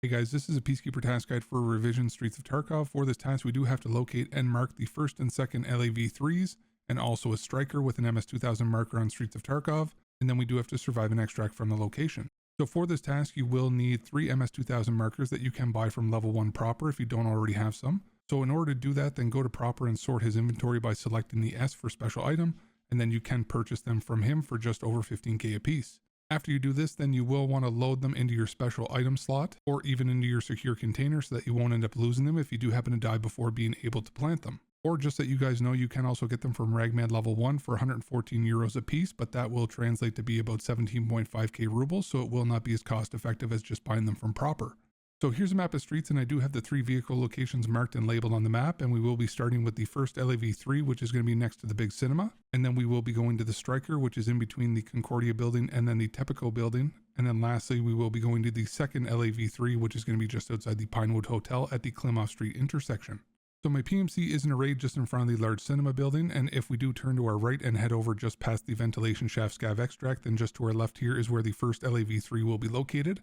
Hey guys, this is a Peacekeeper task guide for revision Streets of Tarkov. For this task, we do have to locate and mark the first and second LAV3s, and also a Stryker with an MS2000 marker on Streets of Tarkov, and then we do have to survive and extract from the location. So for this task, you will need 3 MS2000 markers that you can buy from level 1 Prapor if you don't already have some. So in order to do that, then go to Prapor and sort his inventory by selecting the S for special item, and then you can purchase them from him for just over 15k a piece. After you do this, then you will want to load them into your special item slot or even into your secure container so that you won't end up losing them if you do happen to die before being able to plant them. Or just that you guys know, you can also get them from Ragman level 1 for 114 euros a piece, but that will translate to be about 17.5k rubles, so it will not be as cost effective as just buying them from Prapor. So here's a map of streets, and I do have the 3 vehicle locations marked and labeled on the map, and we will be starting with the first LAV3, which is going to be next to the big cinema, and then we will be going to the Stryker, which is in between the Concordia building and then the Tepico building, and then lastly we will be going to the second LAV3, which is going to be just outside the Pinewood Hotel at the Klimov Street intersection. So my PMC is in a raid just in front of the large cinema building, and if we do turn to our right and head over just past the ventilation shaft scav extract, then just to our left here is where the first LAV3 will be located.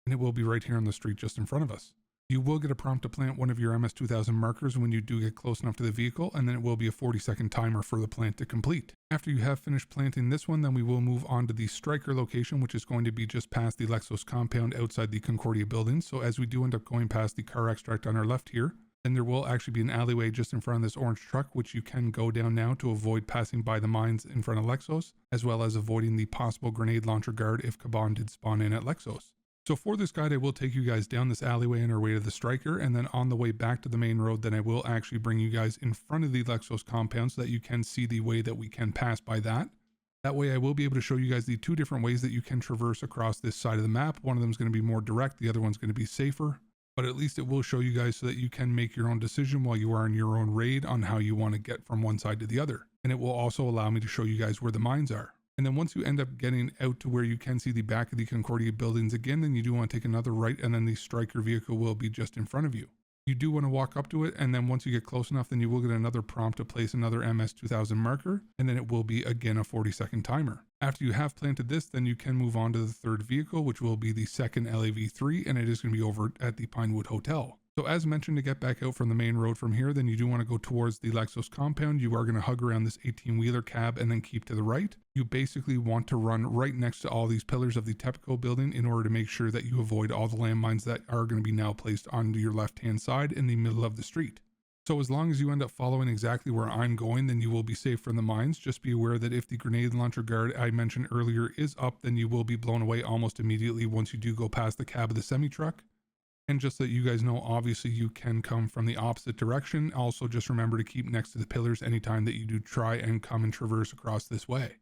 And it will be right here on the street just in front of us. You will get a prompt to plant one of your MS2000 markers when you do get close enough to the vehicle, and then it will be a 40-second timer for the plant to complete. After you have finished planting this one, then we will move on to the Stryker location, which is going to be just past the Lexos compound outside the Concordia building. So as we do end up going past the car extract on our left here, then there will actually be an alleyway just in front of this orange truck, which you can go down now to avoid passing by the mines in front of Lexos, as well as avoiding the possible grenade launcher guard if Kaban did spawn in at Lexos. So for this guide, I will take you guys down this alleyway on our way to the Stryker, and then on the way back to the main road, then I will actually bring you guys in front of the Lexos compound so that you can see the way that we can pass by that. That way I will be able to show you guys the 2 different ways that you can traverse across this side of the map. One of them is going to be more direct, the other one's going to be safer, but at least it will show you guys so that you can make your own decision while you are in your own raid on how you want to get from one side to the other. And it will also allow me to show you guys where the mines are. And then once you end up getting out to where you can see the back of the Concordia buildings again, then you do want to take another right, and then the Stryker vehicle will be just in front of you. You do want to walk up to it, and then once you get close enough, then you will get another prompt to place another MS2000 marker, and then it will be again a 40-second timer. After you have planted this, then you can move on to the third vehicle, which will be the second LAV3, and it is going to be over at the Pinewood Hotel. So as mentioned, to get back out from the main road from here, then you do want to go towards the Lexos compound. You are going to hug around this 18-wheeler cab and then keep to the right. You basically want to run right next to all these pillars of the Tepico building in order to make sure that you avoid all the landmines that are going to be now placed onto your left-hand side in the middle of the street. So as long as you end up following exactly where I'm going, then you will be safe from the mines. Just be aware that if the grenade launcher guard I mentioned earlier is up, then you will be blown away almost immediately once you do go past the cab of the semi-truck. And just so that you guys know, obviously you can come from the opposite direction. Also just remember to keep next to the pillars anytime that you do try and come and traverse across this way.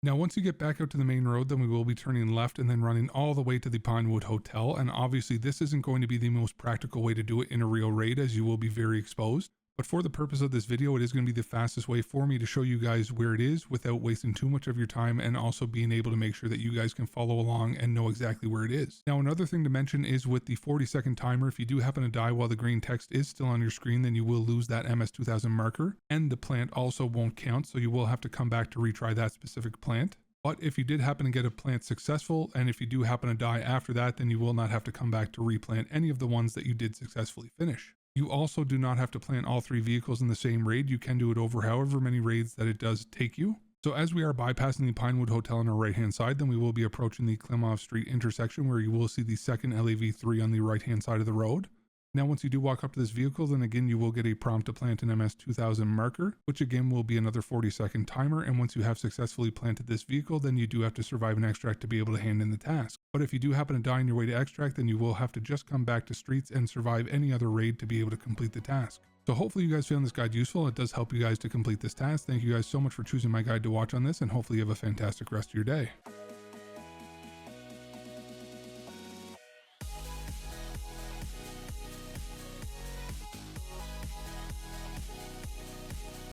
Now once you get back out to the main road, then we will be turning left and then running all the way to the Pinewood Hotel. And obviously this isn't going to be the most practical way to do it in a real raid, as you will be very exposed. But for the purpose of this video, it is going to be the fastest way for me to show you guys where it is without wasting too much of your time, and also being able to make sure that you guys can follow along and know exactly where it is. Now another thing to mention is with the 40-second timer, if you do happen to die while the green text is still on your screen, then you will lose that MS2000 marker, and the plant also won't count, so you will have to come back to retry that specific plant. But if you did happen to get a plant successful, and if you do happen to die after that, then you will not have to come back to replant any of the ones that you did successfully finish. You also do not have to plant all 3 vehicles in the same raid. You can do it over however many raids that it does take you. So as we are bypassing the Pinewood Hotel on our right hand side, then we will be approaching the Klimov Street intersection, where you will see the second LAV3 on the right hand side of the road. Now once you do walk up to this vehicle, then again you will get a prompt to plant an MS2000 marker, which again will be another 40-second timer, and once you have successfully planted this vehicle, then you do have to survive an extract to be able to hand in the task. But if you do happen to die on your way to extract, then you will have to just come back to streets and survive any other raid to be able to complete the task. So hopefully you guys found this guide useful. It does help you guys to complete this task. Thank you guys so much for choosing my guide to watch on this, and hopefully you have a fantastic rest of your day.